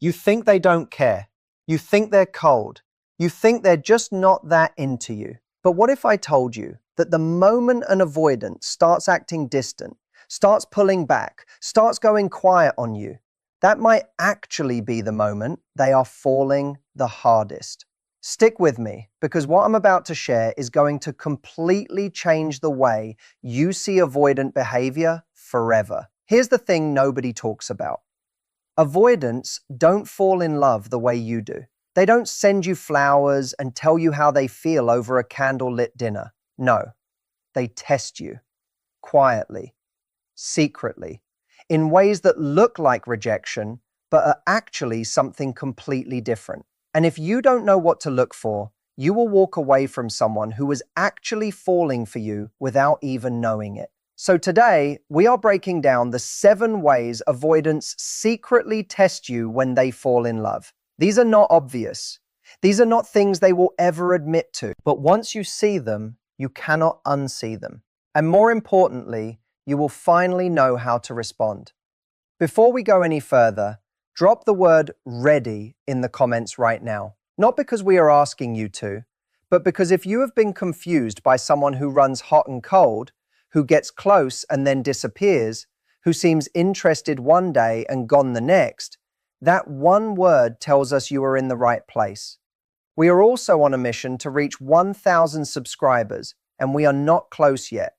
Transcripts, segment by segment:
You think they don't care. You think they're cold. You think they're just not that into you. But what if I told you that the moment an avoidant starts acting distant, starts pulling back, starts going quiet on you, that might actually be the moment they are falling the hardest? Stick with me, because what I'm about to share is going to completely change the way you see avoidant behavior forever. Here's the thing nobody talks about. Avoidants don't fall in love the way you do. They don't send you flowers and tell you how they feel over a candlelit dinner. No, they test you quietly, secretly, in ways that look like rejection, but are actually something completely different. And if you don't know what to look for, you will walk away from someone who is actually falling for you without even knowing it. So today, we are breaking down the 7 ways avoidants secretly test you when they fall in love. These are not obvious. These are not things they will ever admit to. But once you see them, you cannot unsee them. And more importantly, you will finally know how to respond. Before we go any further, drop the word ready in the comments right now. Not because we are asking you to, but because if you have been confused by someone who runs hot and cold, who gets close and then disappears, who seems interested one day and gone the next, that one word tells us you are in the right place. We are also on a mission to reach 1,000 subscribers, and we are not close yet.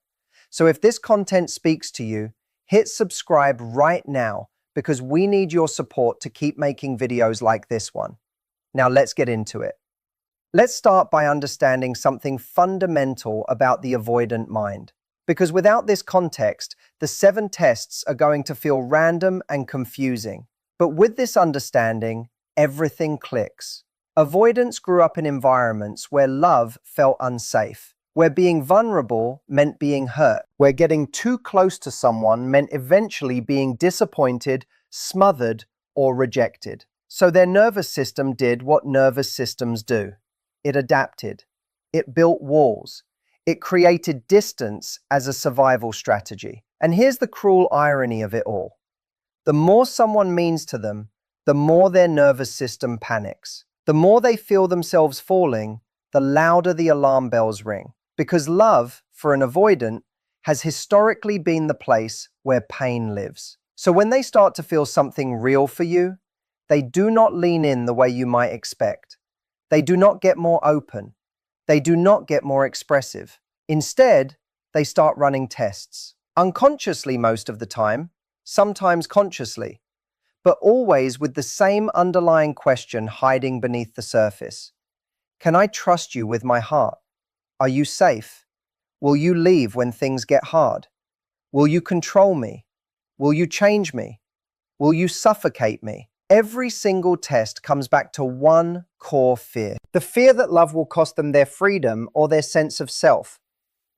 So if this content speaks to you, hit subscribe right now, because we need your support to keep making videos like this one. Now let's get into it. Let's start by understanding something fundamental about the avoidant mind. Because without this context, the 7 tests are going to feel random and confusing. But with this understanding, everything clicks. Avoidants grew up in environments where love felt unsafe, where being vulnerable meant being hurt, where getting too close to someone meant eventually being disappointed, smothered, or rejected. So their nervous system did what nervous systems do. It adapted. It built walls. It created distance as a survival strategy. And here's the cruel irony of it all. The more someone means to them, the more their nervous system panics. The more they feel themselves falling, the louder the alarm bells ring. Because love, for an avoidant, has historically been the place where pain lives. So when they start to feel something real for you, they do not lean in the way you might expect. They do not get more open. They do not get more expressive. Instead, they start running tests. Unconsciously most of the time, sometimes consciously, but always with the same underlying question hiding beneath the surface. Can I trust you with my heart? Are you safe? Will you leave when things get hard? Will you control me? Will you change me? Will you suffocate me? Every single test comes back to one core fear. The fear that love will cost them their freedom or their sense of self.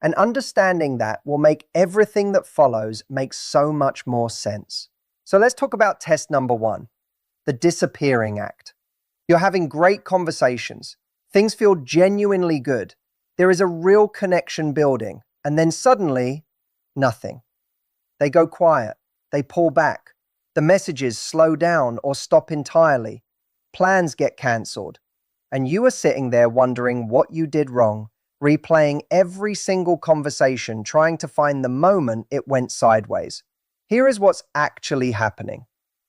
And understanding that will make everything that follows make so much more sense. So let's talk about test number 1, the disappearing act. You're having great conversations. Things feel genuinely good. There is a real connection building. And then suddenly, nothing. They go quiet. They pull back. The messages slow down or stop entirely. Plans get cancelled. And you are sitting there wondering what you did wrong, replaying every single conversation, trying to find the moment it went sideways. Here is what's actually happening.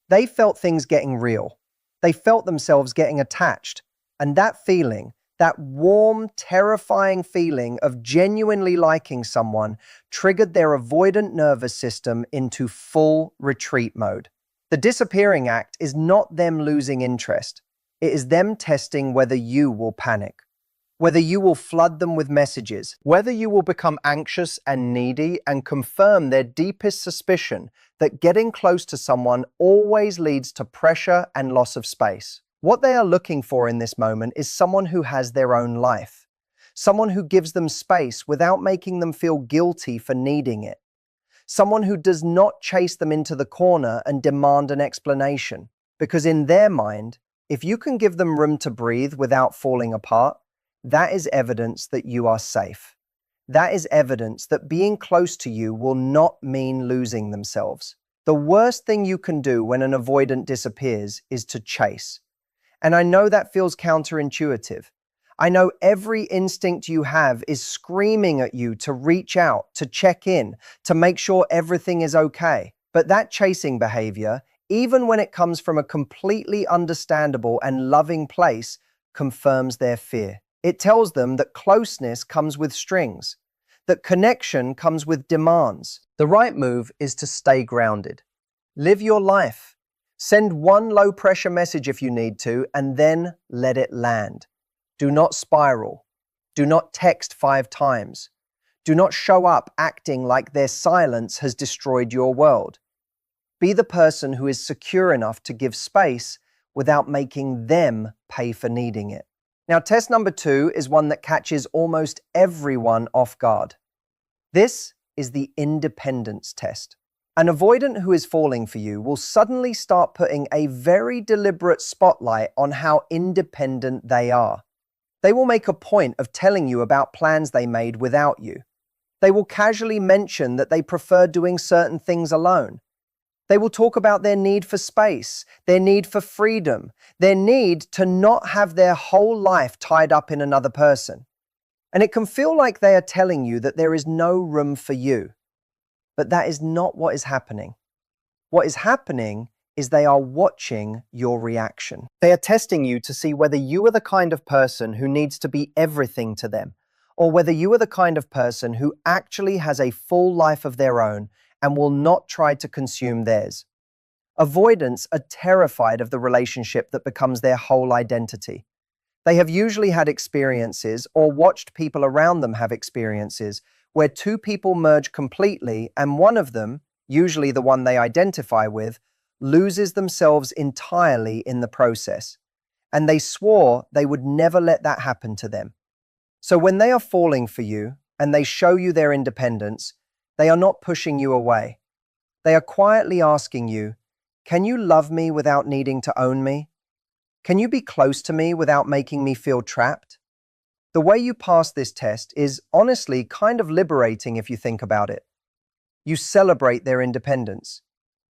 They felt things getting real. They felt themselves getting attached. And that feeling, that warm, terrifying feeling of genuinely liking someone, triggered their avoidant nervous system into full retreat mode. The disappearing act is not them losing interest. It is them testing whether you will panic, whether you will flood them with messages, whether you will become anxious and needy and confirm their deepest suspicion that getting close to someone always leads to pressure and loss of space. What they are looking for in this moment is someone who has their own life, someone who gives them space without making them feel guilty for needing it, someone who does not chase them into the corner and demand an explanation. Because in their mind, if you can give them room to breathe without falling apart, that is evidence that you are safe. That is evidence that being close to you will not mean losing themselves. The worst thing you can do when an avoidant disappears is to chase. And I know that feels counterintuitive. I know every instinct you have is screaming at you to reach out, to check in, to make sure everything is okay. But that chasing behavior, even when it comes from a completely understandable and loving place, confirms their fear. It tells them that closeness comes with strings, that connection comes with demands. The right move is to stay grounded. Live your life. Send one low-pressure message if you need to, and then let it land. Do not spiral. Do not text 5 times. Do not show up acting like their silence has destroyed your world. Be the person who is secure enough to give space without making them pay for needing it. Now, test number 2 is one that catches almost everyone off guard. This is the independence test. An avoidant who is falling for you will suddenly start putting a very deliberate spotlight on how independent they are. They will make a point of telling you about plans they made without you. They will casually mention that they prefer doing certain things alone. They will talk about their need for space, their need for freedom, their need to not have their whole life tied up in another person. And it can feel like they are telling you that there is no room for you. But that is not what is happening. What is happening is they are watching your reaction. They are testing you to see whether you are the kind of person who needs to be everything to them, or whether you are the kind of person who actually has a full life of their own and will not try to consume theirs. Avoidants are terrified of the relationship that becomes their whole identity. They have usually had experiences or watched people around them have experiences where 2 people merge completely and one of them, usually the one they identify with, loses themselves entirely in the process. And they swore they would never let that happen to them. So when they are falling for you and they show you their independence, they are not pushing you away. They are quietly asking you, can you love me without needing to own me? Can you be close to me without making me feel trapped? The way you pass this test is honestly kind of liberating if you think about it. You celebrate their independence.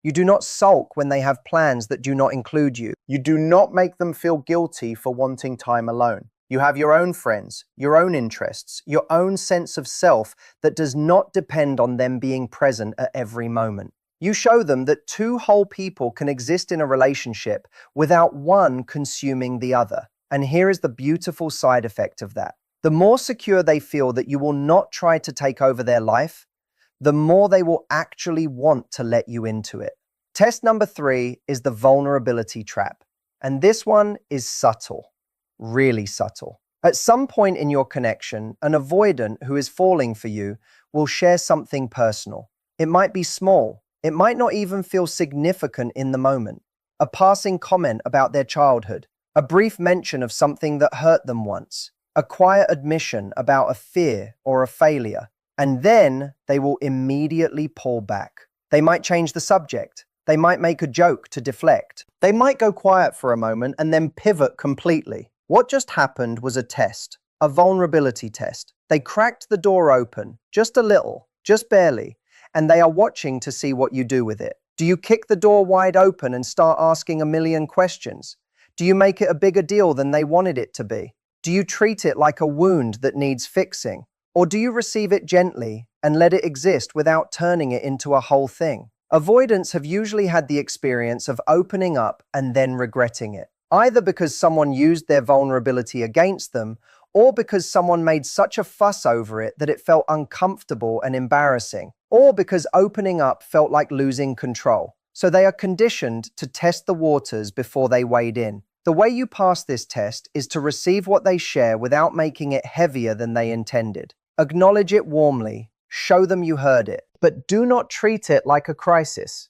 You do not sulk when they have plans that do not include you. You do not make them feel guilty for wanting time alone. You have your own friends, your own interests, your own sense of self that does not depend on them being present at every moment. You show them that 2 whole people can exist in a relationship without one consuming the other. And here is the beautiful side effect of that. The more secure they feel that you will not try to take over their life, the more they will actually want to let you into it. Test number 3 is the vulnerability trap. And this one is subtle. Really subtle. At some point in your connection, an avoidant who is falling for you will share something personal. It might be small. It might not even feel significant in the moment. A passing comment about their childhood, a brief mention of something that hurt them once, a quiet admission about a fear or a failure, and then they will immediately pull back. They might change the subject. They might make a joke to deflect. They might go quiet for a moment and then pivot completely. What just happened was a test, a vulnerability test. They cracked the door open, just a little, just barely, and they are watching to see what you do with it. Do you kick the door wide open and start asking a million questions? Do you make it a bigger deal than they wanted it to be? Do you treat it like a wound that needs fixing? Or do you receive it gently and let it exist without turning it into a whole thing? Avoidants have usually had the experience of opening up and then regretting it. Either because someone used their vulnerability against them, or because someone made such a fuss over it that it felt uncomfortable and embarrassing, or because opening up felt like losing control. So they are conditioned to test the waters before they wade in. The way you pass this test is to receive what they share without making it heavier than they intended. Acknowledge it warmly, show them you heard it, but do not treat it like a crisis.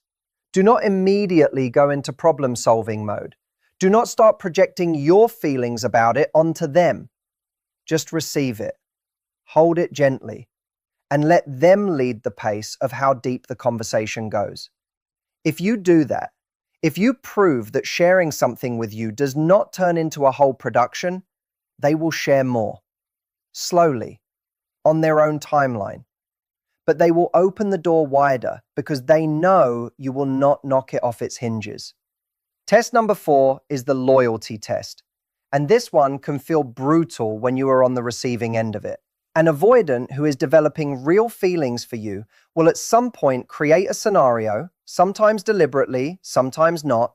Do not immediately go into problem-solving mode. Do not start projecting your feelings about it onto them. Just receive it, hold it gently, and let them lead the pace of how deep the conversation goes. If you do that, if you prove that sharing something with you does not turn into a whole production, they will share more, slowly, on their own timeline. but they will open the door wider because they know you will not knock it off its hinges. Test number 4 is the loyalty test, and this one can feel brutal when you are on the receiving end of it. An avoidant who is developing real feelings for you will at some point create a scenario, sometimes deliberately, sometimes not,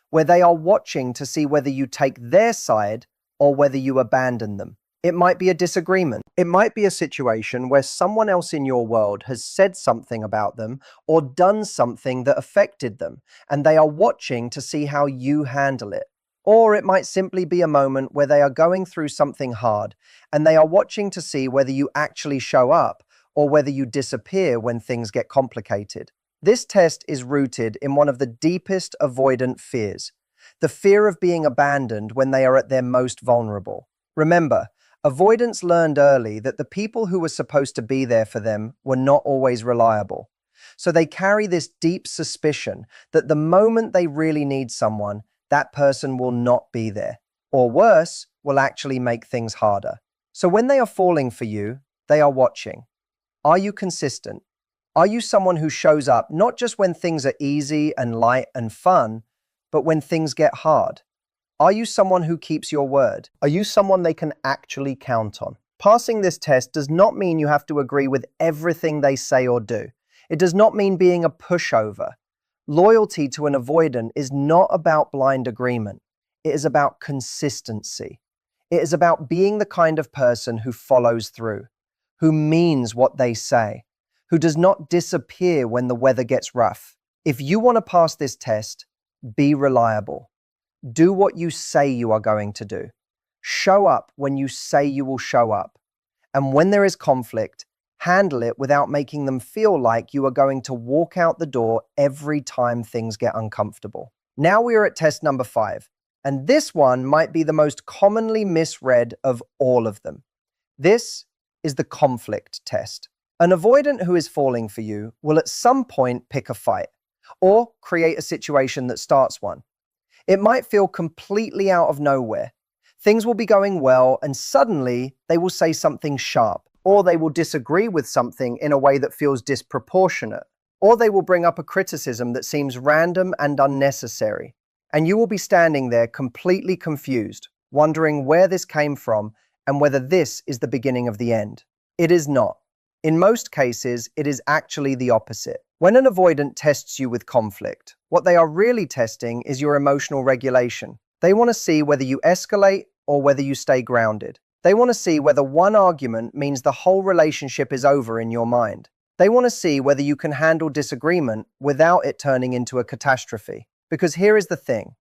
where they are watching to see whether you take their side or whether you abandon them. It might be a disagreement. It might be a situation where someone else in your world has said something about them or done something that affected them, and they are watching to see how you handle it. Or it might simply be a moment where they are going through something hard, and they are watching to see whether you actually show up or whether you disappear when things get complicated. This test is rooted in one of the deepest avoidant fears, the fear of being abandoned when they are at their most vulnerable. Remember, avoidants learned early that the people who were supposed to be there for them were not always reliable. So they carry this deep suspicion that the moment they really need someone, that person will not be there, or worse, will actually make things harder. So when they are falling for you, they are watching. Are you consistent? Are you someone who shows up not just when things are easy and light and fun, but when things get hard? Are you someone who keeps your word? Are you someone they can actually count on? Passing this test does not mean you have to agree with everything they say or do. It does not mean being a pushover. Loyalty to an avoidant is not about blind agreement. It is about consistency. It is about being the kind of person who follows through, who means what they say, who does not disappear when the weather gets rough. If you want to pass this test, be reliable. Do what you say you are going to do. Show up when you say you will show up. And when there is conflict, handle it without making them feel like you are going to walk out the door every time things get uncomfortable. Now we are at test number 5, and this one might be the most commonly misread of all of them. This is the conflict test. An avoidant who is falling for you will at some point pick a fight or create a situation that starts one. It might feel completely out of nowhere. Things will be going well, and suddenly they will say something sharp, or they will disagree with something in a way that feels disproportionate, or they will bring up a criticism that seems random and unnecessary. And you will be standing there completely confused, wondering where this came from and whether this is the beginning of the end. It is not. In most cases, it is actually the opposite. When an avoidant tests you with conflict, what they are really testing is your emotional regulation. They want to see whether you escalate or whether you stay grounded. They want to see whether one argument means the whole relationship is over in your mind. They want to see whether you can handle disagreement without it turning into a catastrophe. Because here is the thing.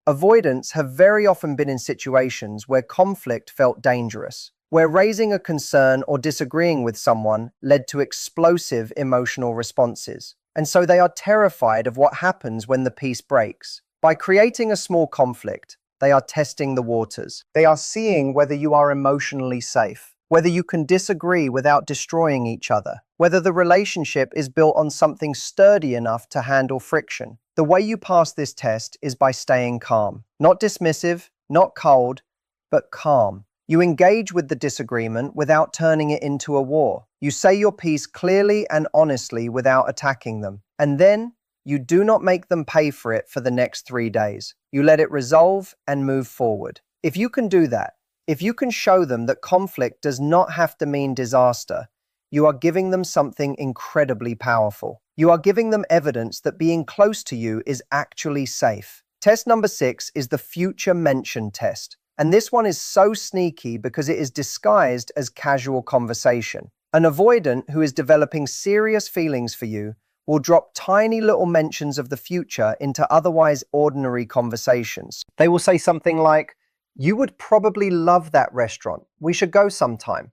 Avoidants have very often been in situations where conflict felt dangerous, where raising a concern or disagreeing with someone led to explosive emotional responses. And so they are terrified of what happens when the peace breaks. By creating a small conflict, they are testing the waters. They are seeing whether you are emotionally safe, whether you can disagree without destroying each other, whether the relationship is built on something sturdy enough to handle friction. The way you pass this test is by staying calm. Not dismissive, not cold, but calm. You engage with the disagreement without turning it into a war. You say your piece clearly and honestly without attacking them. And then you do not make them pay for it for the next 3 days. You let it resolve and move forward. If you can do that, if you can show them that conflict does not have to mean disaster, you are giving them something incredibly powerful. You are giving them evidence that being close to you is actually safe. Test number 6 is the future mention test. And this one is so sneaky because it is disguised as casual conversation. An avoidant who is developing serious feelings for you will drop tiny little mentions of the future into otherwise ordinary conversations. They will say something like, "You would probably love that restaurant. We should go sometime."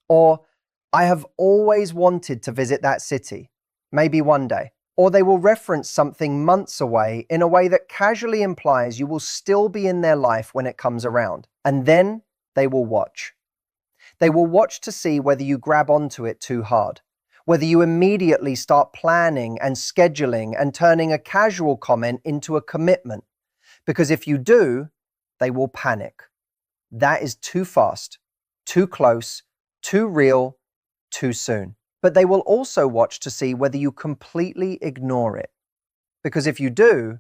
Or, "I have always wanted to visit that city. Maybe one day." Or they will reference something months away in a way that casually implies you will still be in their life when it comes around. And then they will watch. They will watch to see whether you grab onto it too hard, whether you immediately start planning and scheduling and turning a casual comment into a commitment. Because if you do, they will panic. That is too fast, too close, too real, too soon. But they will also watch to see whether you completely ignore it. Because if you do,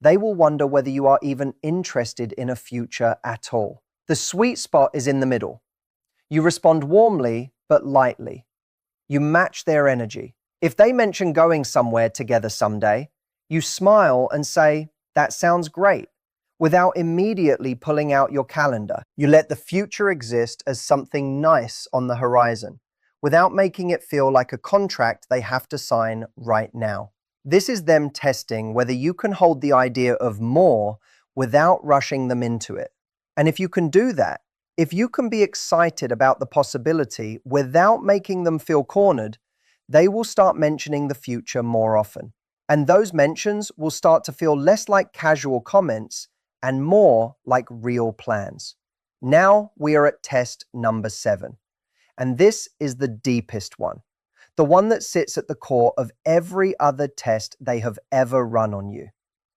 they will wonder whether you are even interested in a future at all. The sweet spot is in the middle. You respond warmly, but lightly. You match their energy. If they mention going somewhere together someday, you smile and say, "That sounds great," without immediately pulling out your calendar. You let the future exist as something nice on the horizon, without making it feel like a contract they have to sign right now. This is them testing whether you can hold the idea of more without rushing them into it. And if you can do that, if you can be excited about the possibility without making them feel cornered, they will start mentioning the future more often. And those mentions will start to feel less like casual comments and more like real plans. Now we are at test number 7. And this is the deepest one. The one that sits at the core of every other test they have ever run on you.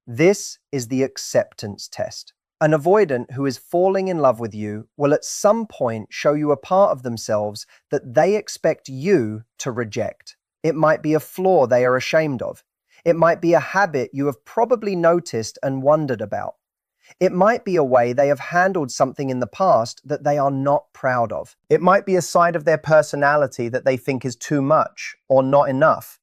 This is the acceptance test. An avoidant who is falling in love with you will at some point show you a part of themselves that they expect you to reject. It might be a flaw they are ashamed of. It might be a habit you have probably noticed and wondered about. It might be a way they have handled something in the past that they are not proud of. It might be a side of their personality that they think is too much or not enough,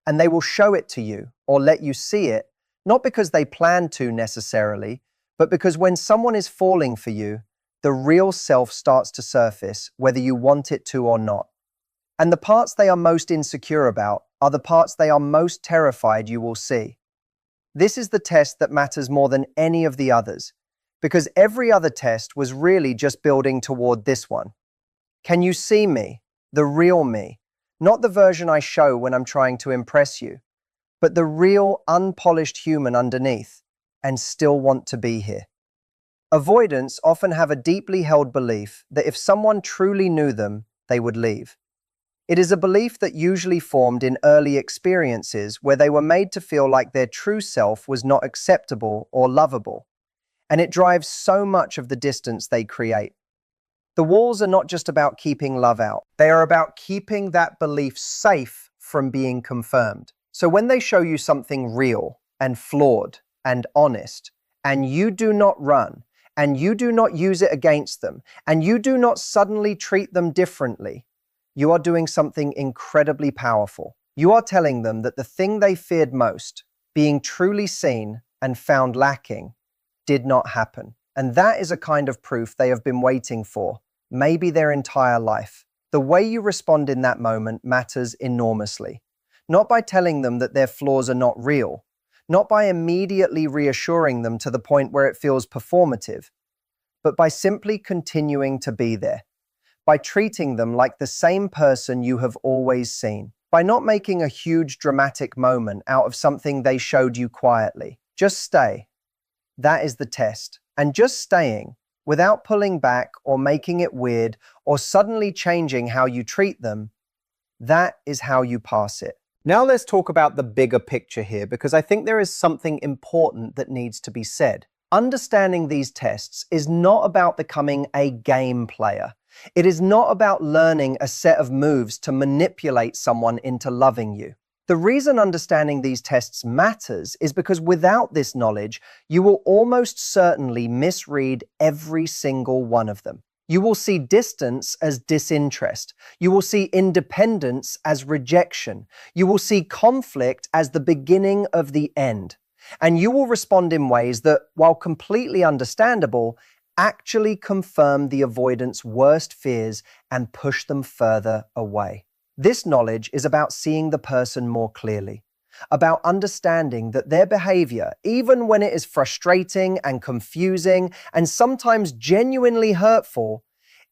and they will show it to you or let you see it, not because they plan to necessarily, but because when someone is falling for you, the real self starts to surface, whether you want it to or not. And the parts they are most insecure about are the parts they are most terrified you will see. This is the test that matters more than any of the others, because every other test was really just building toward this one. Can you see me, the real me, not the version I show when I'm trying to impress you, but the real, unpolished human underneath, and still want to be here? Avoidants often have a deeply held belief that if someone truly knew them, they would leave. It is a belief that usually formed in early experiences where they were made to feel like their true self was not acceptable or lovable, and it drives so much of the distance they create. The walls are not just about keeping love out. They are about keeping that belief safe from being confirmed. So when they show you something real and flawed and honest, and you do not run, and you do not use it against them, and you do not suddenly treat them differently, you are doing something incredibly powerful. You are telling them that the thing they feared most, being truly seen and found lacking, did not happen. And that is a kind of proof they have been waiting for, maybe their entire life. The way you respond in that moment matters enormously. Not by telling them that their flaws are not real, not by immediately reassuring them to the point where it feels performative, but by simply continuing to be there. By treating them like the same person you have always seen, by not making a huge dramatic moment out of something they showed you quietly. Just stay. That is the test. And just staying, without pulling back or making it weird or suddenly changing how you treat them, that is how you pass it. Now let's talk about the bigger picture here, because I think there is something important that needs to be said. Understanding these tests is not about becoming a game player. It is not about learning a set of moves to manipulate someone into loving you. The reason understanding these tests matters is because without this knowledge, you will almost certainly misread every single one of them. You will see distance as disinterest. You will see independence as rejection. You will see conflict as the beginning of the end. And you will respond in ways that, while completely understandable, actually confirm the avoidant's worst fears and push them further away. This knowledge is about seeing the person more clearly, about understanding that their behavior, even when it is frustrating and confusing and sometimes genuinely hurtful,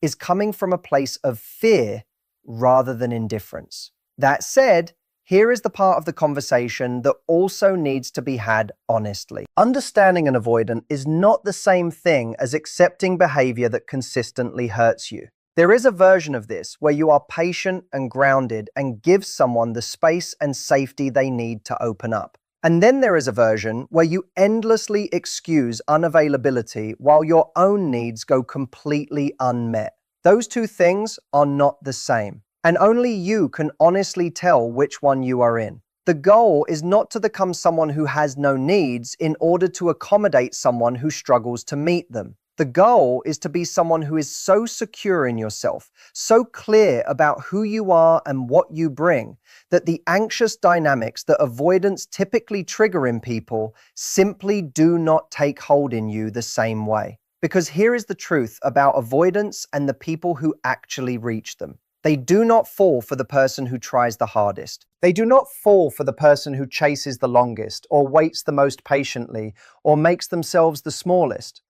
is coming from a place of fear rather than indifference. That said, here is the part of the conversation that also needs to be had honestly. Understanding an avoidant is not the same thing as accepting behavior that consistently hurts you. There is a version of this where you are patient and grounded and give someone the space and safety they need to open up. And then there is a version where you endlessly excuse unavailability while your own needs go completely unmet. Those two things are not the same. And only you can honestly tell which one you are in. The goal is not to become someone who has no needs in order to accommodate someone who struggles to meet them. The goal is to be someone who is so secure in yourself, so clear about who you are and what you bring, that the anxious dynamics that avoidance typically trigger in people simply do not take hold in you the same way. Because here is the truth about avoidance and the people who actually reach them. They do not fall for the person who tries the hardest. They do not fall for the person who chases the longest, or waits the most patiently, or makes themselves the smallest.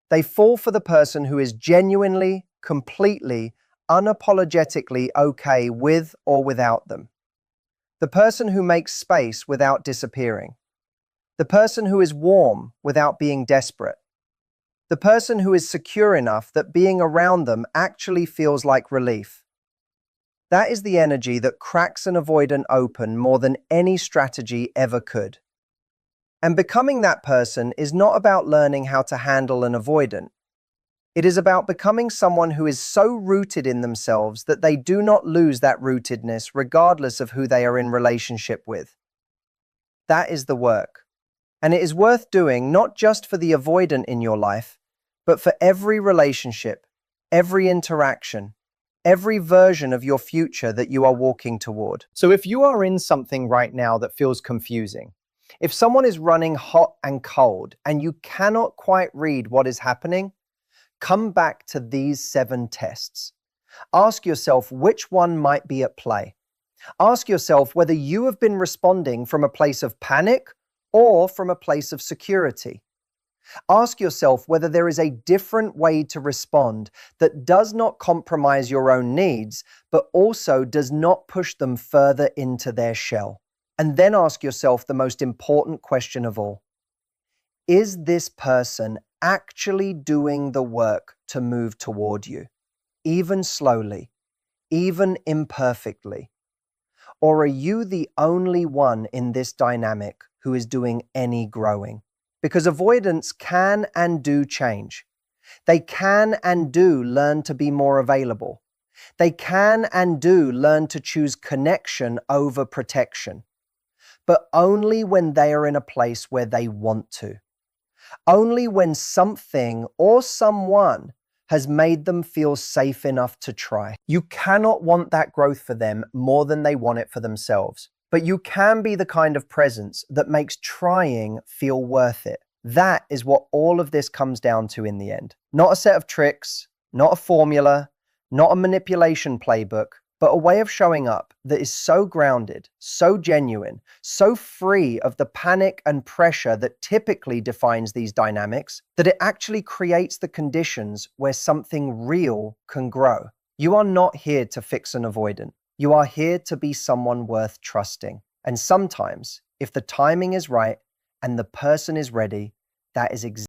They fall for the person who is genuinely, completely, unapologetically okay with or without them. The person who makes space without disappearing. The person who is warm without being desperate. The person who is secure enough that being around them actually feels like relief. That is the energy that cracks an avoidant open more than any strategy ever could. And becoming that person is not about learning how to handle an avoidant. It is about becoming someone who is so rooted in themselves that they do not lose that rootedness regardless of who they are in relationship with. That is the work. And it is worth doing not just for the avoidant in your life, but for every relationship, every interaction, every version of your future that you are walking toward. So if you are in something right now that feels confusing, if someone is running hot and cold and you cannot quite read what is happening, come back to these 7 tests. Ask yourself which one might be at play. Ask yourself whether you have been responding from a place of panic or from a place of security. Ask yourself whether there is a different way to respond that does not compromise your own needs, but also does not push them further into their shell. And then ask yourself the most important question of all. Is this person actually doing the work to move toward you, even slowly, even imperfectly? Or are you the only one in this dynamic who is doing any growing? Because avoidants can and do change. They can and do learn to be more available. They can and do learn to choose connection over protection. But only when they are in a place where they want to. Only when something or someone has made them feel safe enough to try. You cannot want that growth for them more than they want it for themselves. But you can be the kind of presence that makes trying feel worth it. That is what all of this comes down to in the end. Not a set of tricks, not a formula, not a manipulation playbook, but a way of showing up that is so grounded, so genuine, so free of the panic and pressure that typically defines these dynamics, that it actually creates the conditions where something real can grow. You are not here to fix an avoidant. You are here to be someone worth trusting. And sometimes, if the timing is right and the person is ready, that is exactly